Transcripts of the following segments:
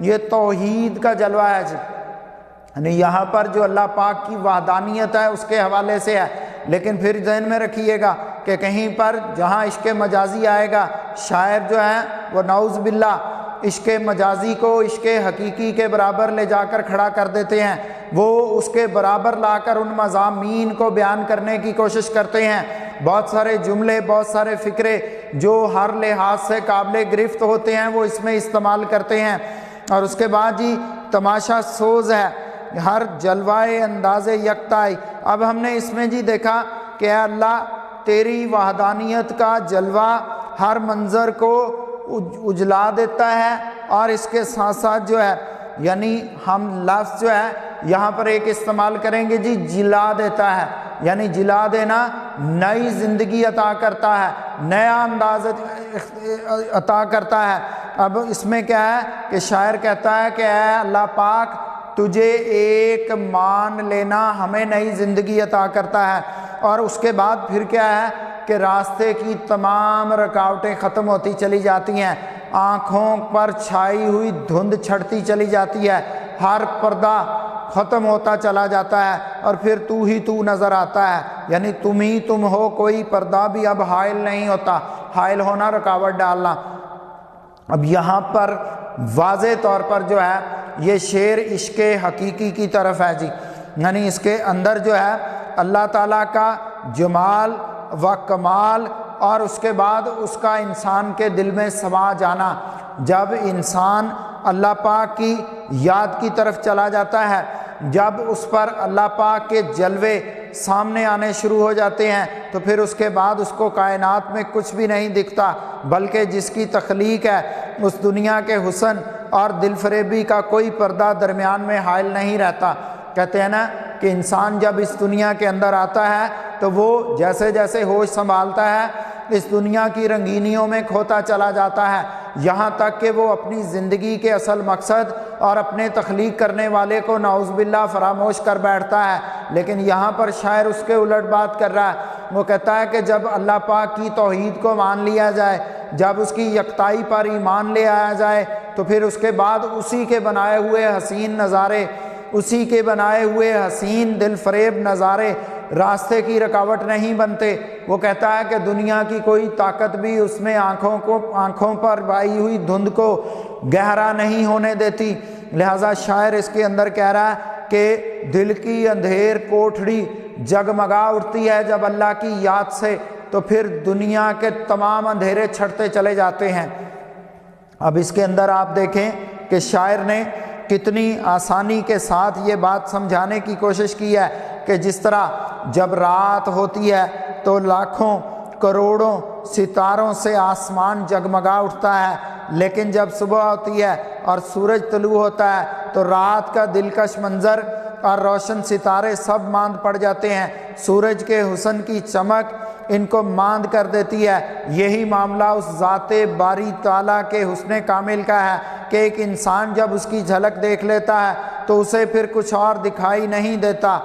یہ توحید کا جلوہ ہے جی، یعنی یہاں پر جو اللہ پاک کی وحدانیت ہے اس کے حوالے سے ہے۔ لیکن پھر ذہن میں رکھیے گا کہ کہیں پر جہاں عشق مجازی آئے گا، شاعر جو ہے وہ نعوذ باللہ عشق مجازی کو عشق حقیقی کے برابر لے جا کر کھڑا کر دیتے ہیں، وہ اس کے برابر لا کر ان مضامین کو بیان کرنے کی کوشش کرتے ہیں۔ بہت سارے جملے، بہت سارے فکرے جو ہر لحاظ سے قابل گرفت ہوتے ہیں وہ اس میں استعمال کرتے ہیں۔ اور اس کے بعد جی تماشا سوز ہے ہر جلوائے انداز یکتائی۔ اب ہم نے اس میں جی دیکھا کہ اے اللہ تیری وحدانیت کا جلوہ ہر منظر کو اجلا دیتا ہے، اور اس کے ساتھ ساتھ جو ہے یعنی ہم لفظ جو ہے یہاں پر ایک استعمال کریں گے جی جلا دیتا ہے، یعنی جلا دینا نئی زندگی عطا کرتا ہے، نیا انداز عطا کرتا ہے۔ اب اس میں کیا ہے کہ شاعر کہتا ہے کہ اے اللہ پاک تجھے ایک مان لینا ہمیں نئی زندگی عطا کرتا ہے، اور اس کے بعد پھر کیا ہے کہ راستے کی تمام رکاوٹیں ختم ہوتی چلی جاتی ہیں، آنکھوں پر چھائی ہوئی دھند چھٹتی چلی جاتی ہے، ہر پردہ ختم ہوتا چلا جاتا ہے، اور پھر تو ہی تو نظر آتا ہے، یعنی تم ہی تم ہو، کوئی پردہ بھی اب حائل نہیں ہوتا، حائل ہونا رکاوٹ ڈالنا۔ اب یہاں پر واضح طور پر جو ہے یہ شعر عشق حقیقی کی طرف ہے جی، یعنی اس کے اندر جو ہے اللہ تعالیٰ کا جمال و کمال، اور اس کے بعد اس کا انسان کے دل میں سما جانا۔ جب انسان اللہ پاک کی یاد کی طرف چلا جاتا ہے، جب اس پر اللہ پاک کے جلوے سامنے آنے شروع ہو جاتے ہیں، تو پھر اس کے بعد اس کو کائنات میں کچھ بھی نہیں دکھتا، بلکہ جس کی تخلیق ہے اس دنیا کے حسن اور دل فریبی کا کوئی پردہ درمیان میں حائل نہیں رہتا۔ کہتے ہیں نا کہ انسان جب اس دنیا کے اندر آتا ہے تو وہ جیسے جیسے ہوش سنبھالتا ہے اس دنیا کی رنگینیوں میں کھوتا چلا جاتا ہے، یہاں تک کہ وہ اپنی زندگی کے اصل مقصد اور اپنے تخلیق کرنے والے کو نعوذ باللہ فراموش کر بیٹھتا ہے۔ لیکن یہاں پر شاعر اس کے الٹ بات کر رہا ہے، وہ کہتا ہے کہ جب اللہ پاک کی توحید کو مان لیا جائے، جب اس کی یکتائی پر ایمان لے آیا جائے، تو پھر اس کے بعد اسی کے بنائے ہوئے حسین نظارے، اسی کے بنائے ہوئے حسین دل فریب نظارے راستے کی رکاوٹ نہیں بنتے۔ وہ کہتا ہے کہ دنیا کی کوئی طاقت بھی اس میں آنکھوں پر بائی ہوئی دھند کو گہرا نہیں ہونے دیتی۔ لہٰذا شاعر اس کے اندر کہہ رہا ہے کہ دل کی اندھیر کوٹھڑی جگمگا اٹھتی ہے جب اللہ کی یاد سے، تو پھر دنیا کے تمام اندھیرے چھٹتے چلے جاتے ہیں۔ اب اس کے اندر آپ دیکھیں کہ شاعر نے کتنی آسانی کے ساتھ یہ بات سمجھانے کی کوشش کی ہے کہ جس طرح جب رات ہوتی ہے تو لاکھوں کروڑوں ستاروں سے آسمان جگمگا اٹھتا ہے، لیکن جب صبح ہوتی ہے اور سورج طلوع ہوتا ہے تو رات کا دلکش منظر اور روشن ستارے سب ماند پڑ جاتے ہیں، سورج کے حسن کی چمک ان کو ماند کر دیتی ہے۔ یہی معاملہ اس ذات باری تعالیٰ کے حسن کامل کا ہے کہ ایک انسان جب اس کی جھلک دیکھ لیتا ہے تو اسے پھر کچھ اور دکھائی نہیں دیتا۔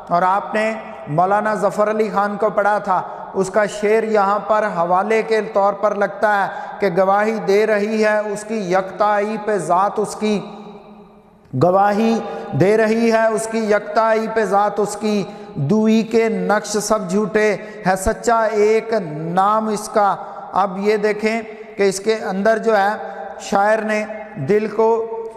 اور آپ نے مولانا ظفر علی خان کو پڑھا تھا، اس کا شعر یہاں پر حوالے کے طور پر لگتا ہے کہ گواہی دے رہی ہے اس کی یکتائی پہ ذات، اس کی گواہی دے رہی ہے اس کی یکتائی پہ ذات اس کی، دوئی کے نقش سب جھوٹے ہے سچا ایک نام اس کا۔ اب یہ دیکھیں کہ اس کے اندر جو ہے شاعر نے دل کو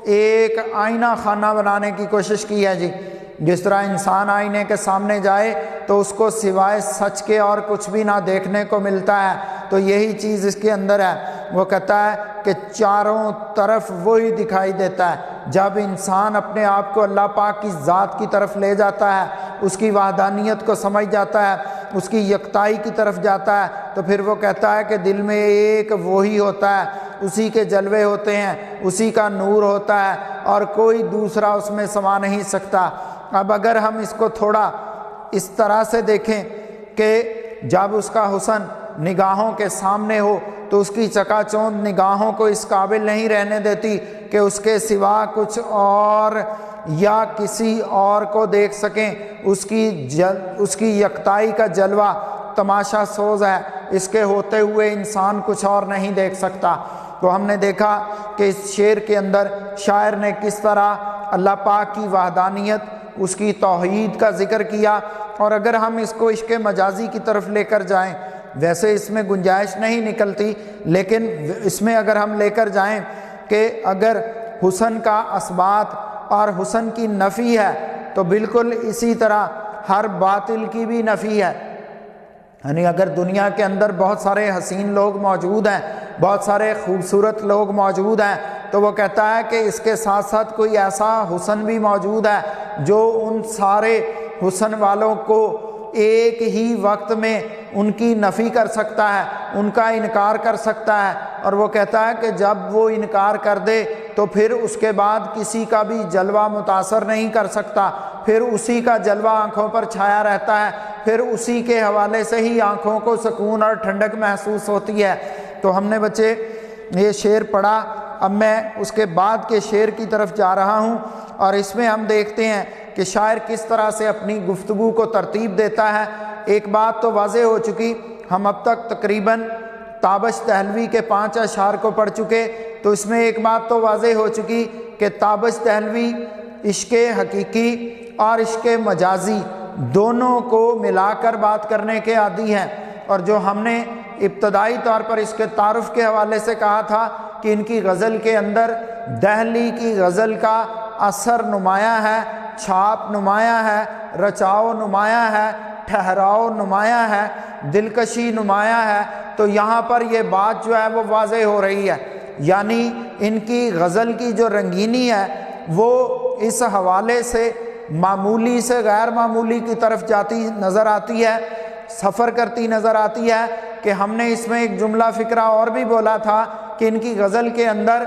ایک آئینہ خانہ بنانے کی کوشش کی ہے جی، جس طرح انسان آئینے کے سامنے جائے تو اس کو سوائے سچ کے اور کچھ بھی نہ دیکھنے کو ملتا ہے، تو یہی چیز اس کے اندر ہے۔ وہ کہتا ہے کہ چاروں طرف وہی دکھائی دیتا ہے۔ جب انسان اپنے آپ کو اللہ پاک کی ذات کی طرف لے جاتا ہے، اس کی وحدانیت کو سمجھ جاتا ہے، اس کی یکتائی کی طرف جاتا ہے، تو پھر وہ کہتا ہے کہ دل میں ایک وہی ہوتا ہے، اسی کے جلوے ہوتے ہیں، اسی کا نور ہوتا ہے، اور کوئی دوسرا اس میں سما نہیں سکتا۔ اب اگر ہم اس کو تھوڑا اس طرح سے دیکھیں کہ جب اس کا حسن نگاہوں کے سامنے ہو تو اس کی چکا چوند نگاہوں کو اس قابل نہیں رہنے دیتی کہ اس کے سوا کچھ اور یا کسی اور کو دیکھ سکیں، اس کی یکتائی کا جلوہ تماشا سوز ہے، اس کے ہوتے ہوئے انسان کچھ اور نہیں دیکھ سکتا۔ تو ہم نے دیکھا کہ اس شعر کے اندر شاعر نے کس طرح اللہ پاک کی وحدانیت، اس کی توحید کا ذکر کیا، اور اگر ہم اس کو عشق مجازی کی طرف لے کر جائیں، ویسے اس میں گنجائش نہیں نکلتی، لیکن اس میں اگر ہم لے کر جائیں کہ اگر حسن کا اثبات اور حسن کی نفی ہے تو بالکل اسی طرح ہر باطل کی بھی نفی ہے۔ یعنی اگر دنیا کے اندر بہت سارے حسین لوگ موجود ہیں، بہت سارے خوبصورت لوگ موجود ہیں، تو وہ کہتا ہے کہ اس کے ساتھ ساتھ کوئی ایسا حسن بھی موجود ہے جو ان سارے حسن والوں کو ایک ہی وقت میں ان کی نفی کر سکتا ہے، ان کا انکار کر سکتا ہے، اور وہ کہتا ہے کہ جب وہ انکار کر دے تو پھر اس کے بعد کسی کا بھی جلوہ متاثر نہیں کر سکتا، پھر اسی کا جلوہ آنکھوں پر چھایا رہتا ہے، پھر اسی کے حوالے سے ہی آنکھوں کو سکون اور ٹھنڈک محسوس ہوتی ہے۔ تو ہم نے بچے یہ شعر پڑھا، اب میں اس کے بعد کے شعر کی طرف جا رہا ہوں، اور اس میں ہم دیکھتے ہیں کہ شاعر کس طرح سے اپنی گفتگو کو ترتیب دیتا ہے۔ ایک بات تو واضح ہو چکی، ہم اب تک تقریباً تابش دہلوی کے 5 اشعار کو پڑھ چکے، تو اس میں ایک بات تو واضح ہو چکی کہ تابش دہلوی عشق حقیقی اور عشق مجازی دونوں کو ملا کر بات کرنے کے عادی ہیں، اور جو ہم نے ابتدائی طور پر اس کے تعارف کے حوالے سے کہا تھا کہ ان کی غزل کے اندر دہلی کی غزل کا اثر نمایاں ہے، چھاپ نمایاں ہے، رچاؤ نمایاں ہے، ٹھہراؤ نمایاں ہے، دلکشی نمایاں ہے، تو یہاں پر یہ بات جو ہے وہ واضح ہو رہی ہے۔ یعنی ان کی غزل کی جو رنگینی ہے وہ اس حوالے سے معمولی سے غیر معمولی کی طرف جاتی نظر آتی ہے، سفر کرتی نظر آتی ہے، کہ ہم نے اس میں ایک جملہ فکرہ اور بھی بولا تھا کہ ان کی غزل کے اندر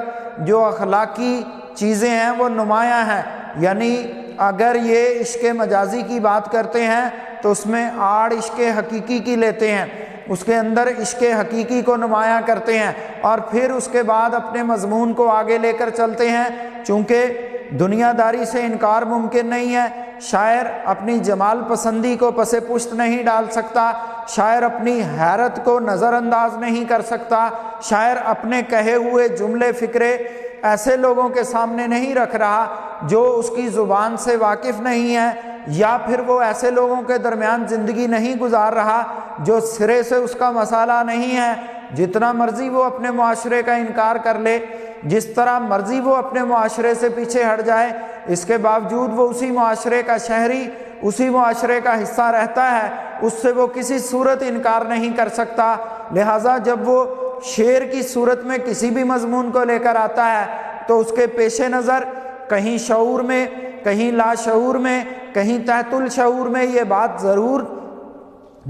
جو اخلاقی چیزیں ہیں وہ نمایاں ہیں۔ یعنی اگر یہ عشق مجازی کی بات کرتے ہیں تو اس میں آڑ عشق حقیقی کی لیتے ہیں، اس کے اندر عشق حقیقی کو نمایاں کرتے ہیں، اور پھر اس کے بعد اپنے مضمون کو آگے لے کر چلتے ہیں۔ چونکہ دنیا داری سے انکار ممکن نہیں ہے، شاعر اپنی جمال پسندی کو پس پشت نہیں ڈال سکتا، شاعر اپنی حیرت کو نظر انداز نہیں کر سکتا، شاعر اپنے کہے ہوئے جملے فکرے ایسے لوگوں کے سامنے نہیں رکھ رہا جو اس کی زبان سے واقف نہیں ہے، یا پھر وہ ایسے لوگوں کے درمیان زندگی نہیں گزار رہا جو سرے سے اس کا مسئلہ نہیں ہے۔ جتنا مرضی وہ اپنے معاشرے کا انکار کر لے، جس طرح مرضی وہ اپنے معاشرے سے پیچھے ہٹ جائے، اس کے باوجود وہ اسی معاشرے کا شہری، اسی معاشرے کا حصہ رہتا ہے، اس سے وہ کسی صورت انکار نہیں کر سکتا۔ لہٰذا جب وہ شعر کی صورت میں کسی بھی مضمون کو لے کر آتا ہے تو اس کے پیش نظر کہیں شعور میں، کہیں لاشعور میں، کہیں تحت الشعور میں یہ بات ضرور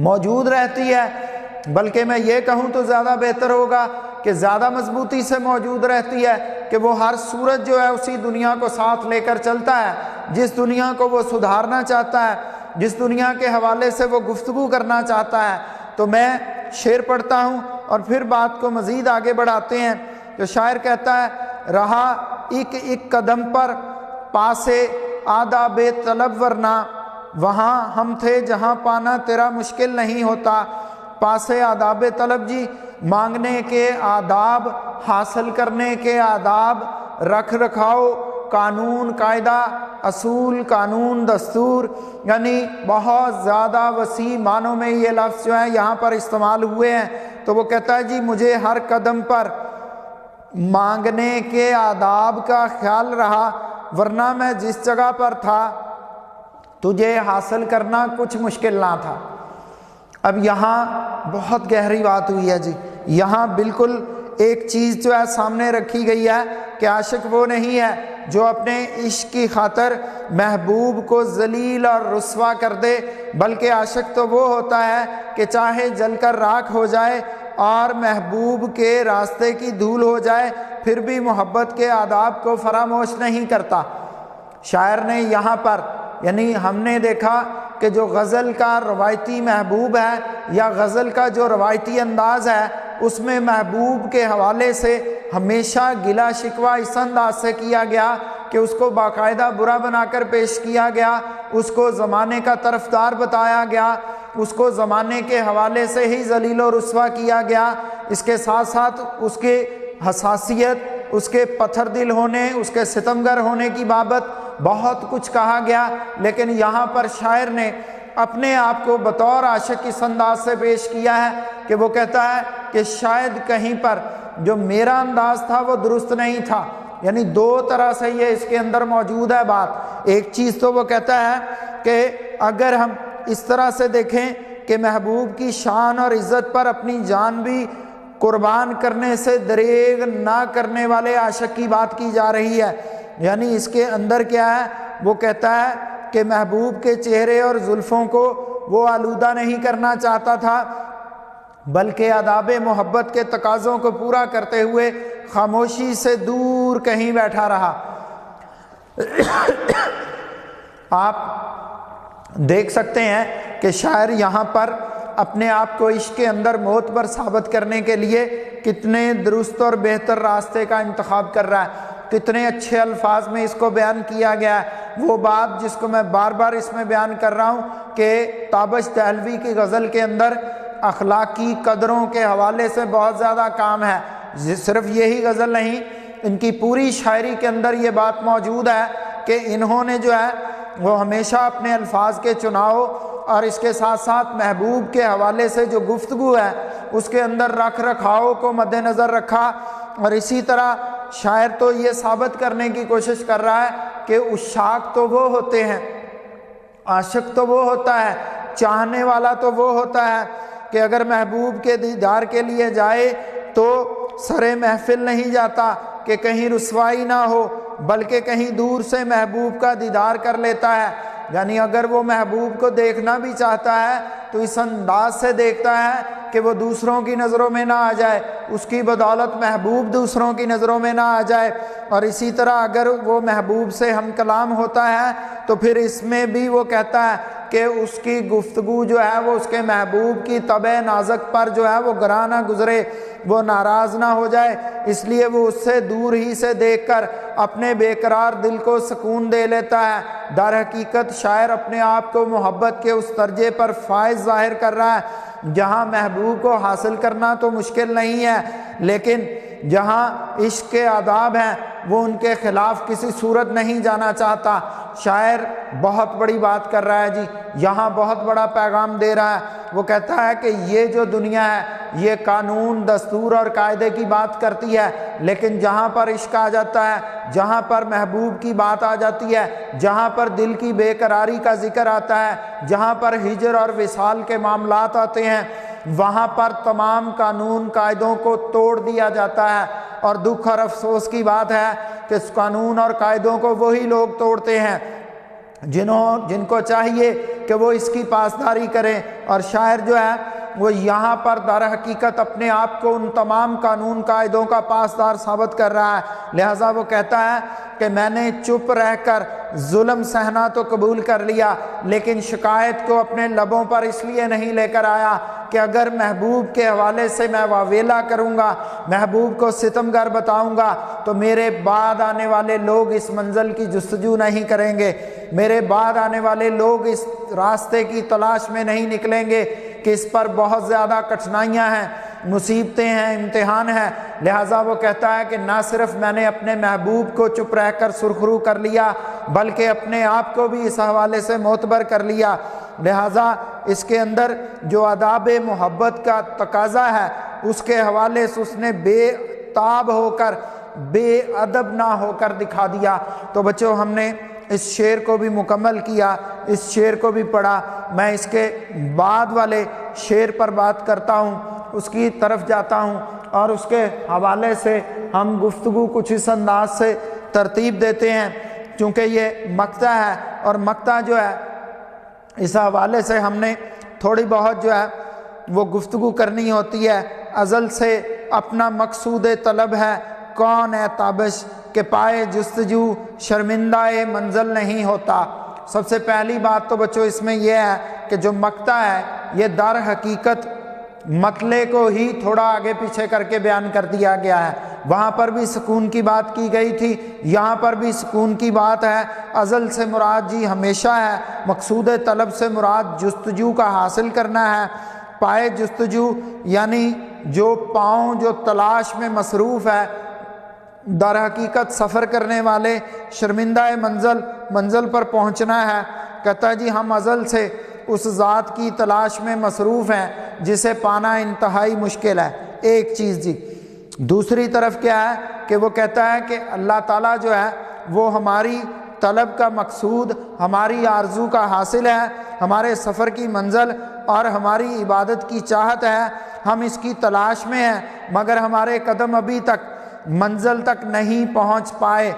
موجود رہتی ہے، بلکہ میں یہ کہوں تو زیادہ بہتر ہوگا کہ زیادہ مضبوطی سے موجود رہتی ہے، کہ وہ ہر صورت جو ہے اسی دنیا کو ساتھ لے کر چلتا ہے، جس دنیا کو وہ سدھارنا چاہتا ہے، جس دنیا کے حوالے سے وہ گفتگو کرنا چاہتا ہے۔ تو میں شعر پڑھتا ہوں اور پھر بات کو مزید آگے بڑھاتے ہیں۔ تو شاعر کہتا ہے، رہا ایک ایک قدم پر پاسے آداب طلب ورنہ، وہاں ہم تھے جہاں پانا تیرا مشکل نہیں ہوتا۔ پاسے آداب طلب جی، مانگنے کے آداب، حاصل کرنے کے آداب، رکھ رکھاؤ، قانون قاعدہ، اصول، قانون دستور، یعنی بہت زیادہ وسیع معنوں میں یہ لفظ جو ہیں یہاں پر استعمال ہوئے ہیں۔ تو وہ کہتا ہے جی مجھے ہر قدم پر مانگنے کے آداب کا خیال رہا، ورنہ میں جس جگہ پر تھا تجھے حاصل کرنا کچھ مشکل نہ تھا۔ اب یہاں بہت گہری بات ہوئی ہے جی، یہاں بالکل ایک چیز جو ہے سامنے رکھی گئی ہے کہ عاشق وہ نہیں ہے جو اپنے عشق کی خاطر محبوب کو ذلیل اور رسوا کر دے، بلکہ عاشق تو وہ ہوتا ہے کہ چاہے جل کر راکھ ہو جائے اور محبوب کے راستے کی دھول ہو جائے پھر بھی محبت کے آداب کو فراموش نہیں کرتا۔ شاعر نے یہاں پر یعنی ہم نے دیکھا کہ جو غزل کا روایتی محبوب ہے یا غزل کا جو روایتی انداز ہے اس میں محبوب کے حوالے سے ہمیشہ گلا شکوہ اس انداز سے کیا گیا کہ اس کو باقاعدہ برا بنا کر پیش کیا گیا، اس کو زمانے کا طرفدار بتایا گیا، اس کو زمانے کے حوالے سے ہی ذلیل و رسوا کیا گیا، اس کے ساتھ ساتھ اس کے حساسیت، اس کے پتھر دل ہونے، اس کے ستمگر ہونے کی بابت بہت کچھ کہا گیا، لیکن یہاں پر شاعر نے اپنے آپ کو بطور عاشق اس انداز سے پیش کیا ہے کہ وہ کہتا ہے کہ شاید کہیں پر جو میرا انداز تھا وہ درست نہیں تھا۔ یعنی دو طرح سے یہ اس کے اندر موجود ہے بات۔ ایک چیز تو وہ کہتا ہے کہ اگر ہم اس طرح سے دیکھیں کہ محبوب کی شان اور عزت پر اپنی جان بھی قربان کرنے سے دریغ نہ کرنے والے عاشق کی بات کی جا رہی ہے، یعنی اس کے اندر کیا ہے، وہ کہتا ہے کہ محبوب کے چہرے اور زلفوں کو وہ آلودہ نہیں کرنا چاہتا تھا، بلکہ آداب محبت کے تقاضوں کو پورا کرتے ہوئے خاموشی سے دور کہیں بیٹھا رہا۔ آپ دیکھ سکتے ہیں کہ شاعر یہاں پر اپنے آپ کو عشق کے اندر موت پر ثابت کرنے کے لیے کتنے درست اور بہتر راستے کا انتخاب کر رہا ہے، کتنے اچھے الفاظ میں اس کو بیان کیا گیا ہے۔ وہ بات جس کو میں بار بار اس میں بیان کر رہا ہوں کہ تابش دہلوی کی غزل کے اندر اخلاقی قدروں کے حوالے سے بہت زیادہ کام ہے۔ صرف یہی غزل نہیں، ان کی پوری شاعری کے اندر یہ بات موجود ہے کہ انہوں نے جو ہے وہ ہمیشہ اپنے الفاظ کے چناؤ اور اس کے ساتھ ساتھ محبوب کے حوالے سے جو گفتگو ہے اس کے اندر رکھ رکھاؤ کو مد نظر رکھا۔ اور اسی طرح شاعر تو یہ ثابت کرنے کی کوشش کر رہا ہے کہ عشاق تو وہ ہوتے ہیں، عاشق تو وہ ہوتا ہے، چاہنے والا تو وہ ہوتا ہے کہ اگر محبوب کے دیدار کے لیے جائے تو سرے محفل نہیں جاتا کہ کہیں رسوائی نہ ہو، بلکہ کہیں دور سے محبوب کا دیدار کر لیتا ہے۔ یعنی اگر وہ محبوب کو دیکھنا بھی چاہتا ہے تو اس انداز سے دیکھتا ہے کہ وہ دوسروں کی نظروں میں نہ آ جائے، اس کی بدولت محبوب دوسروں کی نظروں میں نہ آ جائے۔ اور اسی طرح اگر وہ محبوب سے ہم کلام ہوتا ہے تو پھر اس میں بھی وہ کہتا ہے کہ اس کی گفتگو جو ہے وہ اس کے محبوب کی طبع نازک پر جو ہے وہ گراں نہ گزرے، وہ ناراض نہ ہو جائے، اس لیے وہ اس سے دور ہی سے دیکھ کر اپنے بے قرار دل کو سکون دے لیتا ہے۔ در حقیقت شاعر اپنے آپ کو محبت کے اس درجے پر فائز ظاہر کر رہا ہے جہاں محبوب کو حاصل کرنا تو مشکل نہیں ہے، لیکن جہاں عشق کے آداب ہیں وہ ان کے خلاف کسی صورت نہیں جانا چاہتا۔ شاعر بہت بڑی بات کر رہا ہے جی، یہاں بہت بڑا پیغام دے رہا ہے۔ وہ کہتا ہے کہ یہ جو دنیا ہے یہ قانون، دستور اور قاعدے کی بات کرتی ہے، لیکن جہاں پر عشق آ جاتا ہے، جہاں پر محبوب کی بات آ جاتی ہے، جہاں پر دل کی بے قراری کا ذکر آتا ہے، جہاں پر ہجر اور وصال کے معاملات آتے ہیں، وہاں پر تمام قانون قاعدوں کو توڑ دیا جاتا ہے۔ اور دکھ اور افسوس کی بات ہے کہ اس قانون اور قاعدوں کو وہی لوگ توڑتے ہیں جن کو چاہیے کہ وہ اس کی پاسداری کریں۔ اور شاعر جو ہے وہ یہاں پر در حقیقت اپنے آپ کو ان تمام قانون قاعدوں کا پاسدار ثابت کر رہا ہے۔ لہٰذا وہ کہتا ہے کہ میں نے چپ رہ کر ظلم سہنا تو قبول کر لیا، لیکن شکایت کو اپنے لبوں پر اس لیے نہیں لے کر آیا کہ اگر محبوب کے حوالے سے میں واویلا کروں گا، محبوب کو ستمگر بتاؤں گا تو میرے بعد آنے والے لوگ اس منزل کی جستجو نہیں کریں گے، میرے بعد آنے والے لوگ اس راستے کی تلاش میں نہیں نکلیں گے کہ اس پر بہت زیادہ کٹھنائیاں ہیں، مصیبتیں ہیں، امتحان ہیں۔ لہٰذا وہ کہتا ہے کہ نہ صرف میں نے اپنے محبوب کو چپ رہ کر سرخرو کر لیا بلکہ اپنے آپ کو بھی اس حوالے سے معتبر کر لیا۔ لہٰذا اس کے اندر جو آداب محبت کا تقاضا ہے اس کے حوالے سے اس نے بے تاب ہو کر، بے ادب نہ ہو کر دکھا دیا۔ تو بچوں ہم نے اس شعر کو بھی مکمل کیا، اس شعر کو بھی پڑھا۔ میں اس کے بعد والے شعر پر بات کرتا ہوں، اس کی طرف جاتا ہوں اور اس کے حوالے سے ہم گفتگو کچھ اس انداز سے ترتیب دیتے ہیں، چونکہ یہ مقطع ہے اور مقطع جو ہے اس حوالے سے ہم نے تھوڑی بہت جو ہے وہ گفتگو کرنی ہوتی ہے۔ ازل سے اپنا مقصود طلب ہے کون ہے تابش کہ پائے جستجو شرمندہ منزل نہیں ہوتا۔ سب سے پہلی بات تو بچوں اس میں یہ ہے کہ جو مقطع ہے یہ در حقیقت مطلع کو ہی تھوڑا آگے پیچھے کر کے بیان کر دیا گیا ہے۔ وہاں پر بھی سکون کی بات کی گئی تھی، یہاں پر بھی سکون کی بات ہے۔ ازل سے مراد جی ہمیشہ ہے، مقصود طلب سے مراد جستجو کا حاصل کرنا ہے۔ پائے جستجو یعنی جو پاؤں جو تلاش میں مصروف ہے، در حقیقت سفر کرنے والے، شرمندہ منزل پر پہنچنا ہے، کہتا ہے جی ہم ازل سے اس ذات کی تلاش میں مصروف ہیں جسے پانا انتہائی مشکل ہے۔ ایک چیز جی۔ دوسری طرف کیا ہے کہ وہ کہتا ہے کہ اللہ تعالیٰ جو ہے وہ ہماری طلب کا مقصود، ہماری آرزو کا حاصل ہے، ہمارے سفر کی منزل اور ہماری عبادت کی چاہت ہے، ہم اس کی تلاش میں ہیں مگر ہمارے قدم ابھی تک منزل تک نہیں پہنچ پائے۔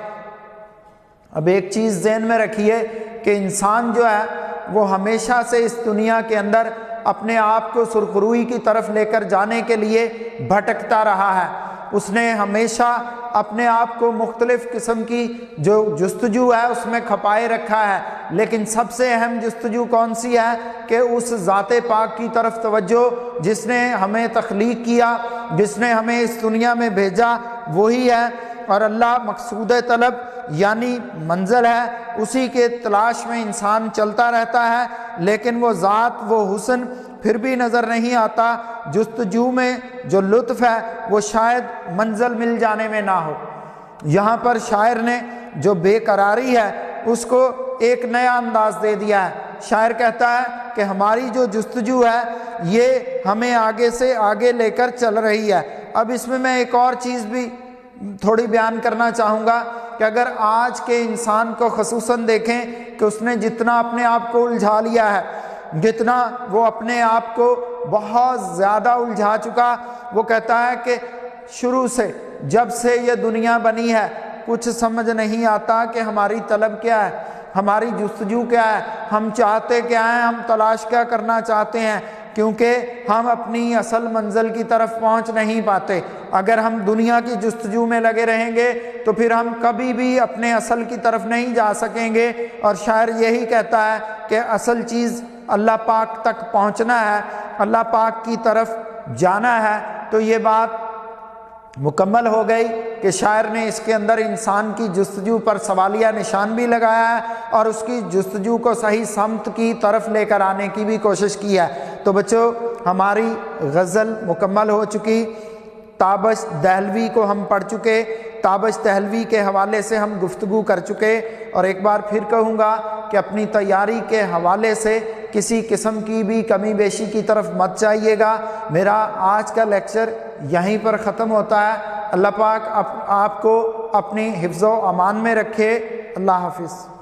اب ایک چیز ذہن میں رکھیے کہ انسان جو ہے وہ ہمیشہ سے اس دنیا کے اندر اپنے آپ کو سرخروئی کی طرف لے کر جانے کے لیے بھٹکتا رہا ہے۔ اس نے ہمیشہ اپنے آپ کو مختلف قسم کی جو جستجو ہے اس میں کھپائے رکھا ہے، لیکن سب سے اہم جستجو کون سی ہے کہ اس ذات پاک کی طرف توجہ جس نے ہمیں تخلیق کیا، جس نے ہمیں اس دنیا میں بھیجا، وہی ہے۔ اور اللہ مقصود طلب یعنی منزل ہے، اسی کے تلاش میں انسان چلتا رہتا ہے، لیکن وہ ذات، وہ حسن پھر بھی نظر نہیں آتا۔ جستجو میں جو لطف ہے وہ شاید منزل مل جانے میں نہ ہو۔ یہاں پر شاعر نے جو بے قراری ہے اس کو ایک نیا انداز دے دیا ہے۔ شاعر کہتا ہے کہ ہماری جو جستجو ہے یہ ہمیں آگے سے آگے لے کر چل رہی ہے۔ اب اس میں ایک اور چیز بھی تھوڑی بیان کرنا چاہوں گا کہ اگر آج کے انسان کو خصوصاً دیکھیں کہ اس نے جتنا اپنے آپ کو الجھا لیا ہے، جتنا وہ اپنے آپ کو بہت زیادہ الجھا چکا، وہ کہتا ہے کہ شروع سے جب سے یہ دنیا بنی ہے کچھ سمجھ نہیں آتا کہ ہماری طلب کیا ہے، ہماری جستجو کیا ہے، ہم چاہتے کیا ہیں، ہم تلاش کیا کرنا چاہتے ہیں، کیونکہ ہم اپنی اصل منزل کی طرف پہنچ نہیں پاتے۔ اگر ہم دنیا کی جستجو میں لگے رہیں گے تو پھر ہم کبھی بھی اپنے اصل کی طرف نہیں جا سکیں گے۔ اور شاعر یہی کہتا ہے کہ اصل چیز اللہ پاک تک پہنچنا ہے، اللہ پاک کی طرف جانا ہے۔ تو یہ بات مکمل ہو گئی کہ شاعر نے اس کے اندر انسان کی جستجو پر سوالیہ نشان بھی لگایا ہے اور اس کی جستجو کو صحیح سمت کی طرف لے کر آنے کی بھی کوشش کی ہے۔ تو بچوں ہماری غزل مکمل ہو چکی، تابش دہلوی کو ہم پڑھ چکے، تابش دہلوی کے حوالے سے ہم گفتگو کر چکے، اور ایک بار پھر کہوں گا کہ اپنی تیاری کے حوالے سے کسی قسم کی بھی کمی بیشی کی طرف مت جائیے گا۔ میرا آج کا لیکچر یہیں پر ختم ہوتا ہے۔ اللہ پاک آپ کو اپنی حفظ و امان میں رکھے۔ اللہ حافظ۔